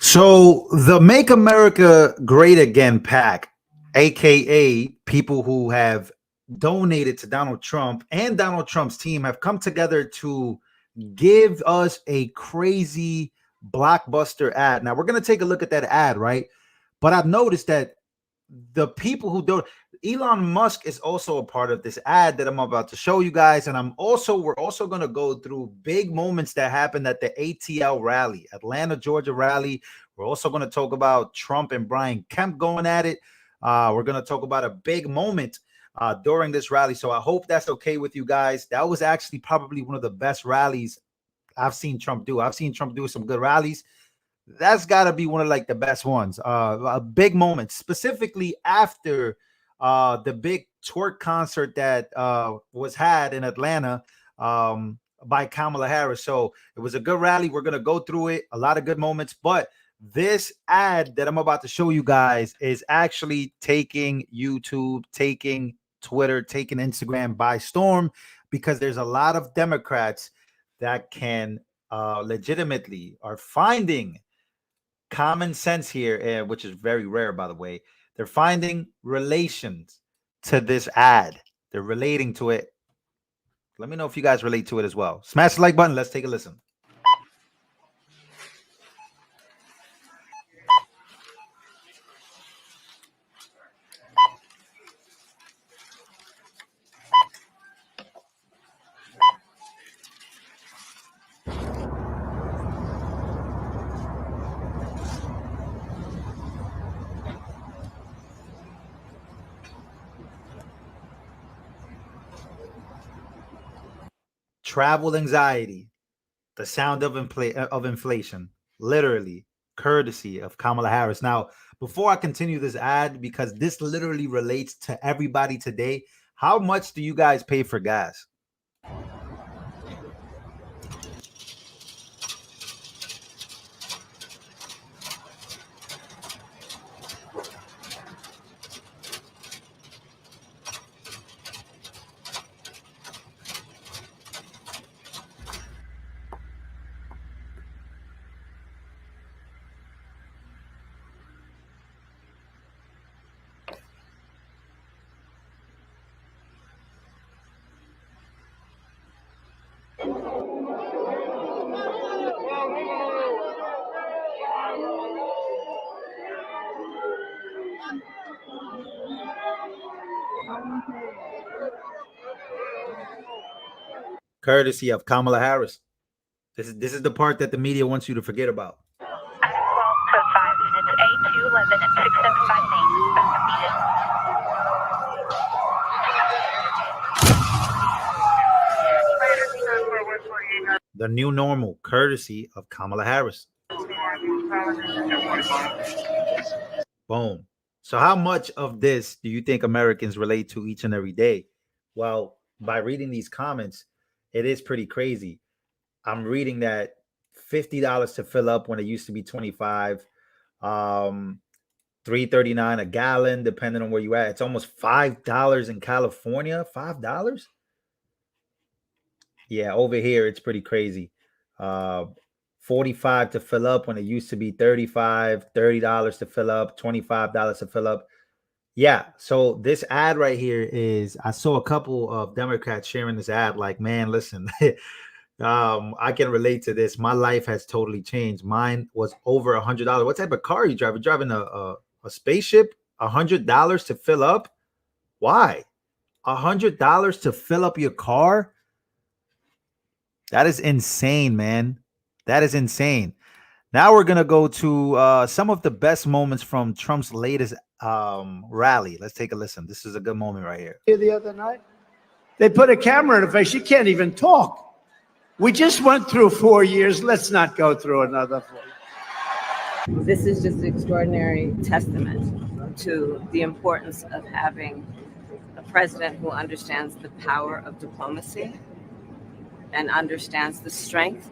So the Make America Great Again PAC, aka people who have donated to Donald Trump and Donald Trump's team, have come together to give us a crazy blockbuster ad. Now we're going to take a look at that ad, right? But I've noticed that the people who don't, Elon Musk is also a part of this ad that I'm about to show you guys. And we're also going to go through big moments that happened at the ATL rally, Atlanta, Georgia rally. We're also going to talk about Trump and Brian Kemp going at it. We're going to talk about a big moment during this rally. So I hope that's okay with you guys. That was actually probably one of the best rallies I've seen Trump do. I've seen Trump do some good rallies. That's got to be one of like the best ones. A big moment, specifically after the big twerk concert that was had in Atlanta by Kamala Harris. So it was a good rally. We're going to go through it. A lot of good moments. But this ad that I'm about to show you guys is actually taking YouTube, taking Twitter, taking Instagram by storm, because there's a lot of Democrats that can legitimately are finding common sense here, which is very rare, by the way. They're finding relations to this ad. They're relating to it. Let me know if you guys relate to it as well. Smash the like button. Let's take a listen. Travel anxiety, the sound of inflation, literally courtesy of Kamala Harris. Now, before I continue this ad, because this literally relates to everybody today, how much do you guys pay for gas? Courtesy of Kamala Harris. This is the part that the media wants you to forget about. The new normal, courtesy of Kamala Harris. Boom. So how much of this do you think Americans relate to each and every day? Well, by reading these comments, it is pretty crazy. I'm reading that $50 to fill up when it used to be $25, $3.39 a gallon, depending on where you at. It's almost $5 in California. $5? Yeah, over here it's pretty crazy. 45 to fill up when it used to be 35, $30 to fill up, $25 to fill up. Yeah, so this ad right here is, I saw a couple of Democrats sharing this ad like, man, listen, I can relate to this. My life has totally changed. Mine was over $100. What type of car are you driving? Driving a spaceship? $100 to fill up? Why? $100 to fill up your car? That is insane, man. That is insane. Now we're going to go to some of the best moments from Trump's latest rally. Let's take a listen. This is a good moment right here. The other night, they put a camera in her face. She can't even talk. We just went through 4 years. Let's not go through another 4 years. This is just an extraordinary testament to the importance of having a president who understands the power of diplomacy and understands the strength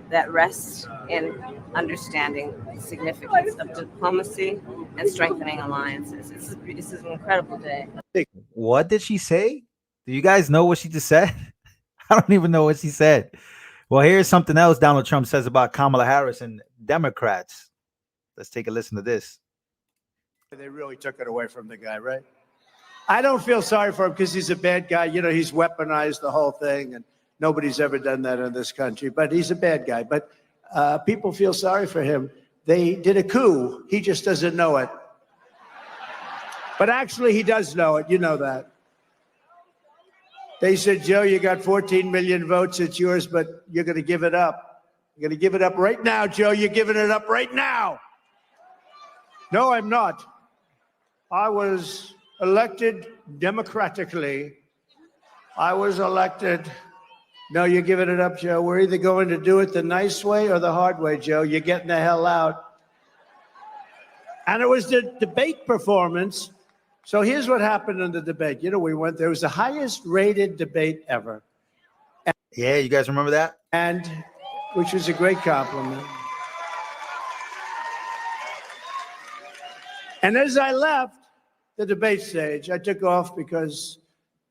that rests in understanding the significance of diplomacy and strengthening alliances. This is an incredible day. What did she say? Do you guys know what she just said? I don't even know what she said. Well, here's something else Donald Trump says about Kamala Harris and Democrats. Let's take a listen to this. They really took it away from the guy, right? I don't feel sorry for him because he's a bad guy. You know, he's weaponized the whole thing, and nobody's ever done that in this country. But he's a bad guy. But people feel sorry for him. They did a coup. He just doesn't know it. But actually, he does know it. You know that. They said, Joe, you got 14 million votes. It's yours, but you're going to give it up. You're going to give it up right now, Joe. You're giving it up right now. No, I'm not. I was elected democratically. I was elected. No, you're giving it up, Joe. We're either going to do it the nice way or the hard way, Joe. You're getting the hell out. And it was the debate performance. So here's what happened in the debate. You know, there was the highest rated debate ever. Yeah, you guys remember that? And which was a great compliment. And as I left the debate stage, I took off because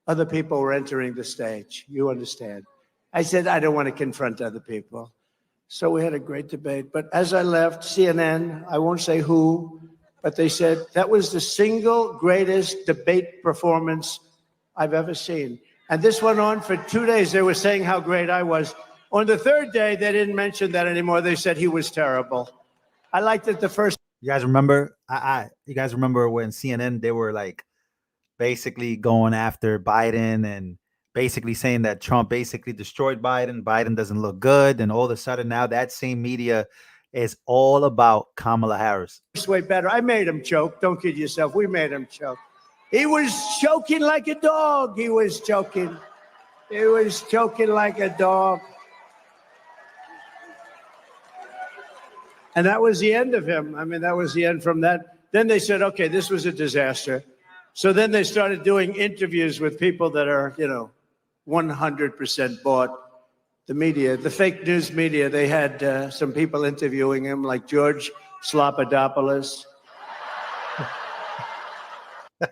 other people were entering the stage. You understand? I said, I don't want to confront other people. So we had a great debate. But as I left, CNN, I won't say who, but they said that was the single greatest debate performance I've ever seen. And this went on for 2 days. They were saying how great I was. On the third day, they didn't mention that anymore. They said he was terrible. I liked it the first. You guys remember? You guys remember when CNN, they were like basically going after Biden and basically saying that Trump basically destroyed Biden. Biden doesn't look good. And all of a sudden now that same media is all about Kamala Harris. It's way better. I made him choke. Don't kid yourself. We made him choke. He was choking like a dog. He was choking. He was choking like a dog. And that was the end of him. I mean, that was the end from that. Then they said, okay, this was a disaster. So then they started doing interviews with people that are, 100% bought. The media, the fake news media, they had some people interviewing him, like George Slopadopoulos. All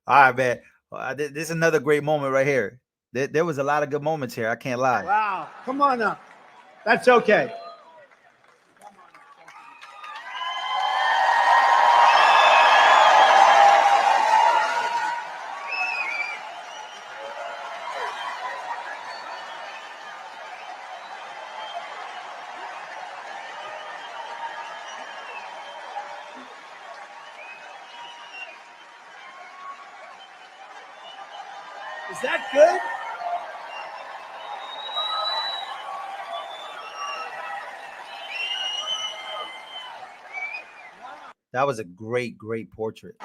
right, man. This is another great moment right here. There was a lot of good moments here. I can't lie. Wow. Come on up. That's okay. Is that good? That was a great, great portrait.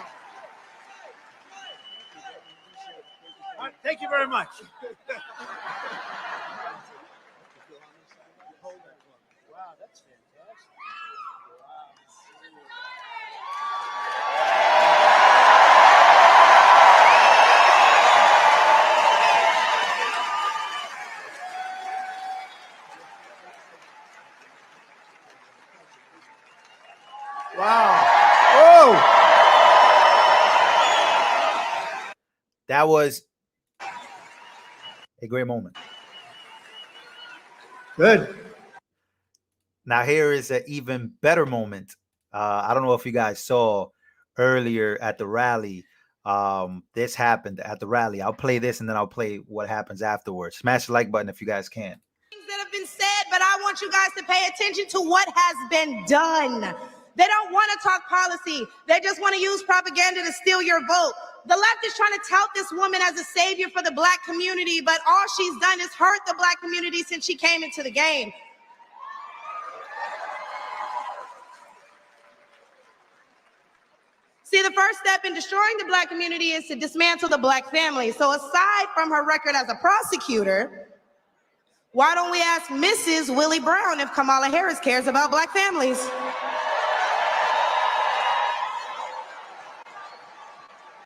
Thank you very much. Wow, that's fantastic. Wow. Oh! That was a great moment. Good. Now here is an even better moment. I don't know if you guys saw earlier at the rally. This happened at the rally. I'll play this and then I'll play what happens afterwards. Smash the like button if you guys can. Things that have been said, but I want you guys to pay attention to what has been done. They don't want to talk policy. They just want to use propaganda to steal your vote. The left is trying to tout this woman as a savior for the black community, but all she's done is hurt the black community since she came into the game. See, the first step in destroying the black community is to dismantle the black family. So aside from her record as a prosecutor, why don't we ask Mrs. Willie Brown if Kamala Harris cares about black families?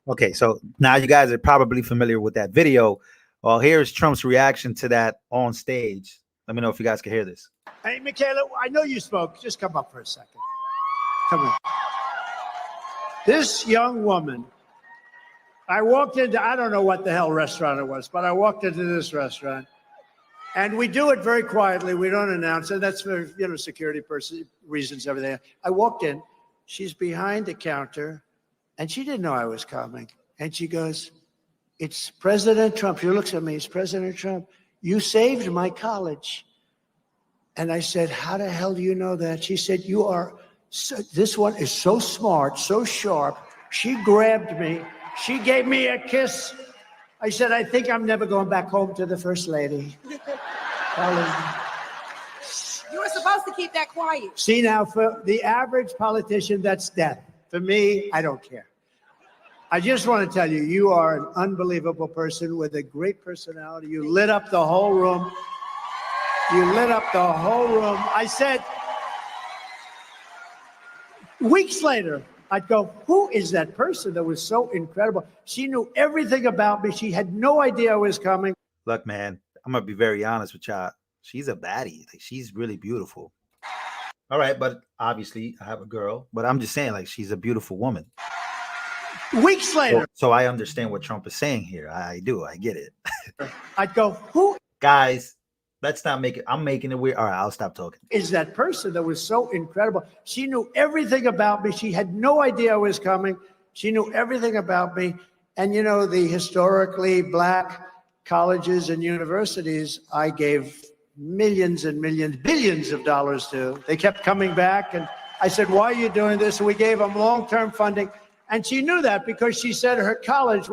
Okay, so now you guys are probably familiar with that video. Well, here's Trump's reaction to that on stage. Let me know if you guys can hear this. Hey, Michaela, I know you spoke. Just come up for a second. Come on. This young woman, I walked into, I don't know what the hell restaurant it was, but I walked into this restaurant. And we do it very quietly. We don't announce it. That's for, security reasons, everything. I walked in. She's behind the counter, and she didn't know I was coming. And she goes, "It's President Trump." She looks at me. "It's President Trump. You saved my college." And I said, "How the hell do you know that?" She said, "This one is so smart, so sharp." She grabbed me. She gave me a kiss. I said, "I think I'm never going back home to the First Lady." You were supposed to keep that quiet. See, now, for the average politician, that's death. For me, I don't care. I just want to tell you, you are an unbelievable person with a great personality. You lit up the whole room. You lit up the whole room. I said, weeks later, I'd go, "Who is that person that was so incredible? She knew everything about me. She had no idea I was coming." Look, man, I'm gonna be very honest with y'all. She's a baddie. Like, she's really beautiful. All right, but obviously I have a girl, but I'm just saying, like, she's a beautiful woman. Weeks later. So I understand what Trump is saying here. I do. I get it. I'd go, "Who Guys, let's not make it. I'm making it weird. All right, I'll stop talking. is that person that was so incredible? She knew everything about me. She had no idea I was coming. She knew everything about me. And, the historically black colleges and universities, I gave millions and millions, billions of dollars to. They kept coming back. And I said, "Why are you doing this?" And we gave them long-term funding. And she knew that because she said her college,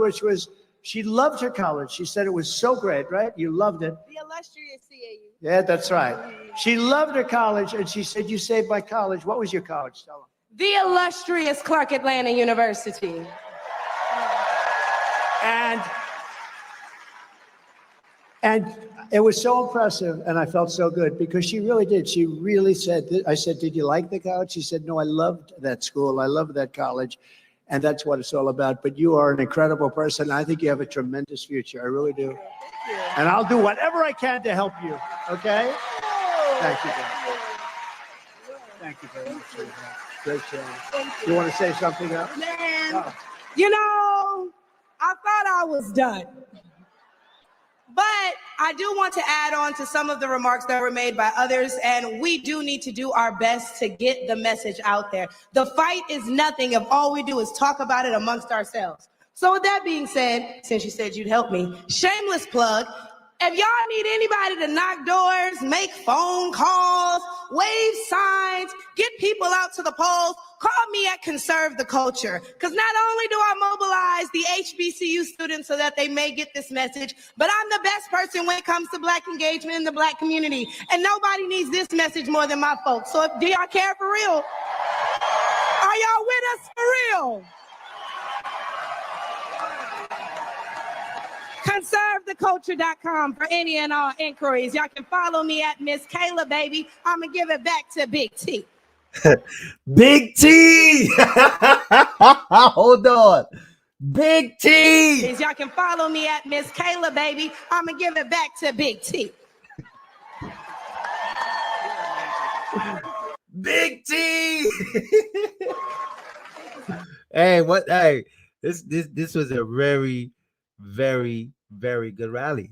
she loved her college. She said it was so great, right? You loved it. The illustrious CAU. Yeah, that's right. She loved her college, and she said, "You saved my college." What was your college? Tell them. The illustrious Clark Atlanta University. And it was so impressive, and I felt so good because she really did. She really said, I said, "Did you like the college?" She said, "No, I loved that school. I loved that college." And that's what it's all about. But you are an incredible person. I think you have a tremendous future. I really do. And I'll do whatever I can to help you. Okay? Thank you. Thank you very much. Great show. You want to say something else? Man, Oh. I thought I was done. But I do want to add on to some of the remarks that were made by others, and we do need to do our best to get the message out there. The fight is nothing if all we do is talk about it amongst ourselves. So with that being said, since you said you'd help me, shameless plug, if y'all need anybody to knock doors, make phone calls, wave signs, get people out to the polls, call me at Conserve the Culture. Because not only do I mobilize the HBCU students so that they may get this message, but I'm the best person when it comes to Black engagement in the Black community. And nobody needs this message more than my folks. So do y'all care for real? Are y'all with us for real? ConserveTheCulture.com for any and all inquiries. Y'all can follow me at Miss Kayla, baby. I'm going to give it back to Big T. Big T. Hold on. Big T. Y'all can follow me at Miss Kayla, baby. I'm going to give it back to Big T. Big T. Hey, this was a very, very, very good rally.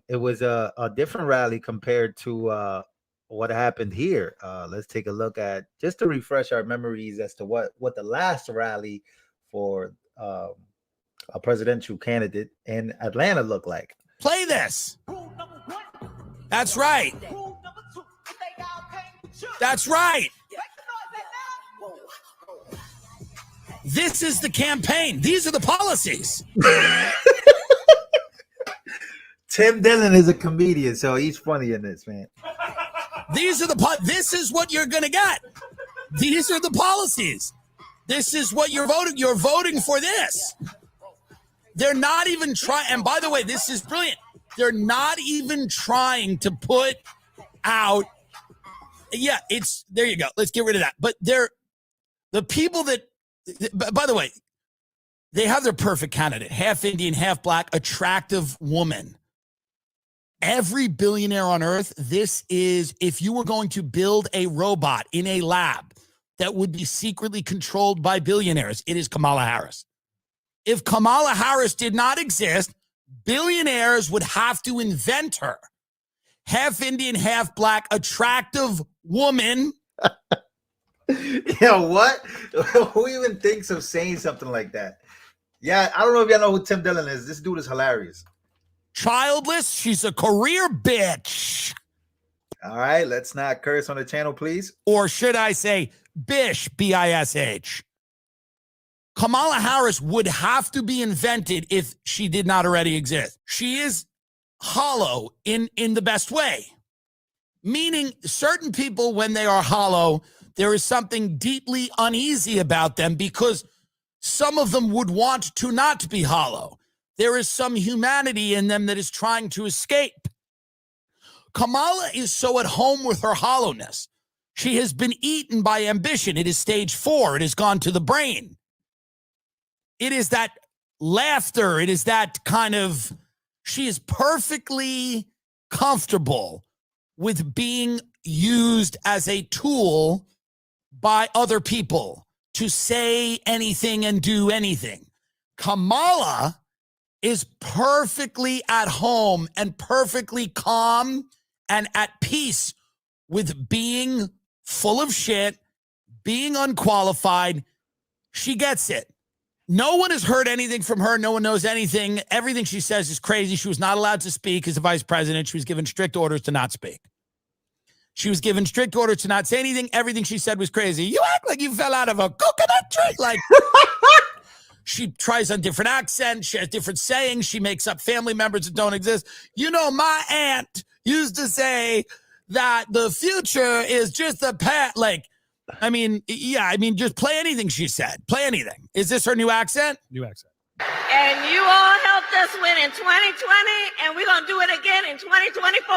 It was a different rally compared to what happened here. Let's take a look at, just to refresh our memories as to what the last rally for a presidential candidate in Atlanta looked like. Play this. That's right. That's right. This is the campaign. These are the policies. Tim Dillon is a comedian, so he's funny in this, man. This is what you're going to get. These are the policies. This is what you're voting. You're voting for this. They're not even trying. And by the way, this is brilliant. They're not even trying to put out. Yeah, there you go. Let's get rid of that. But the people that, by the way, they have their perfect candidate, half Indian, half Black, attractive woman. Every billionaire on earth, this is, if you were going to build a robot in a lab that would be secretly controlled by billionaires, it is Kamala Harris. If Kamala Harris did not exist, billionaires would have to invent her. half Indian, half black, attractive woman. Yo, what? Who even thinks of saying something like that? Yeah, I don't know if y'all know who Tim Dillon is. This dude is hilarious. Childless. She's a career bitch. All right, let's not curse on the channel, please. Or should I say bish, B-I-S-H. Kamala Harris would have to be invented if she did not already exist. She is hollow in the best way. Meaning certain people, when they are hollow, there is something deeply uneasy about them because some of them would want to not be hollow. There is some humanity in them that is trying to escape. Kamala is so at home with her hollowness. She has been eaten by ambition. It is stage 4. It has gone to the brain. It is that laughter. It is that kind of, she is perfectly comfortable with being used as a tool by other people to say anything and do anything. Kamala is perfectly at home and perfectly calm and at peace with being full of shit, being unqualified. She gets it. No one has heard anything from her. No one knows anything. Everything she says is crazy. She was not allowed to speak as a vice president. She was given strict orders to not speak. She was given strict orders to not say anything. Everything she said was crazy. You act like you fell out of a coconut tree. Like, she tries on different accents. She has different sayings. She makes up family members that don't exist. You know, my aunt used to say that the future is just a past. Like, I mean, yeah, I mean, just play anything she said. Play anything. Is this her new accent? New accent. And you all helped us win in 2020, and we're going to do it again in 2024.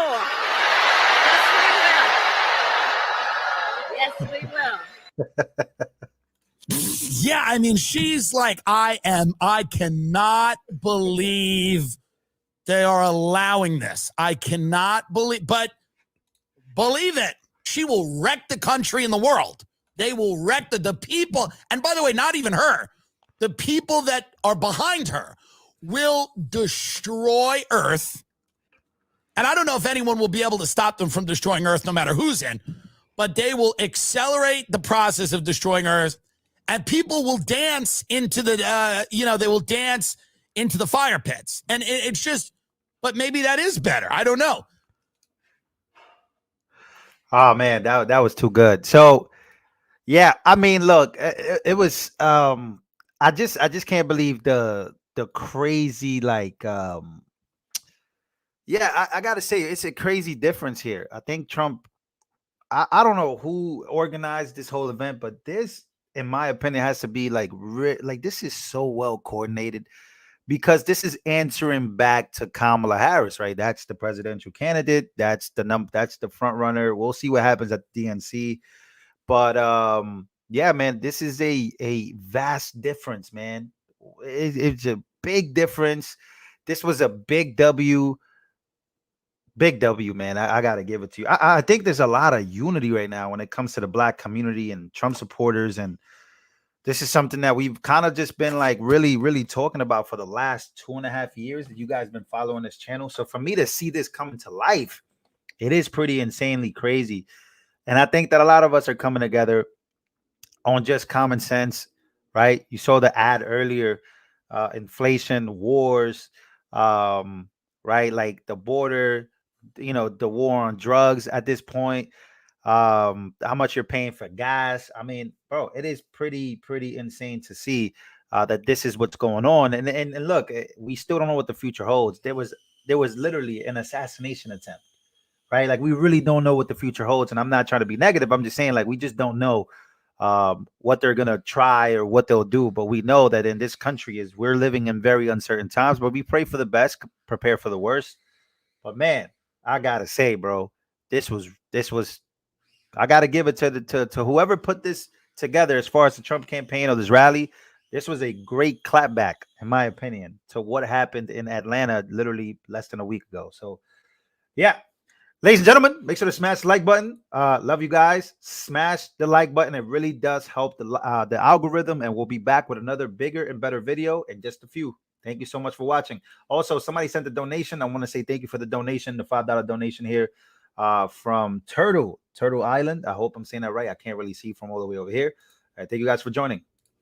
Yes, we will. Yeah, I mean, she's like, I cannot believe they are allowing this. I cannot believe, but believe it. She will wreck the country and the world. They will wreck the people. And by the way, not even her. The people that are behind her will destroy Earth. And I don't know if anyone will be able to stop them from destroying Earth, no matter who's in. But they will accelerate the process of destroying Earth. And people will dance into the, they will dance into the fire pits. And it's just, but maybe that is better. I don't know. Oh man, that was too good. So yeah, I mean, look, it was I just can't believe the crazy, like yeah, I gotta say it's a crazy difference here. I think Trump, I don't know who organized this whole event, but this, in my opinion, has to be like this is so well coordinated, because this is answering back to Kamala Harris, right? That's the presidential candidate. That's the front runner. We'll see what happens at the DNC. But yeah, man, this is a vast difference, man. It's a big difference. This was a big W. Big W, man. I got to give it to you. I think there's a lot of unity right now when it comes to the Black community and Trump supporters. And this is something that we've kind of just been like really, really talking about for the last 2.5 years that you guys been following this channel. So for me to see this come to life, it is pretty insanely crazy. And I think that a lot of us are coming together on just common sense, right? You saw the ad earlier, inflation, wars, right? Like the border, the war on drugs at this point, how much you're paying for gas. I mean, bro, it is pretty insane to see that this is what's going on. And look, we still don't know what the future holds. There was literally an assassination attempt, right? Like, we really don't know what the future holds. And I'm not trying to be negative. I'm just saying, like, we just don't know what they're gonna try or what they'll do. But we know that in this country we're living in very uncertain times. But we pray for the best, prepare for the worst. But man, I gotta say, bro, this was. I gotta give it to whoever put this together as far as the Trump campaign or this rally. This was a great clapback, in my opinion, to what happened in Atlanta literally less than a week ago. So yeah, ladies and gentlemen, make sure to smash the like button. Love you guys. Smash the like button. It really does help the algorithm, and we'll be back with another bigger and better video in just a few. Thank you so much for watching. Also, somebody sent a donation. I want to say thank you for the donation, the $5 donation here from Turtle Island. I hope I'm saying that right. I can't really see from all the way over here. Thank you guys for joining.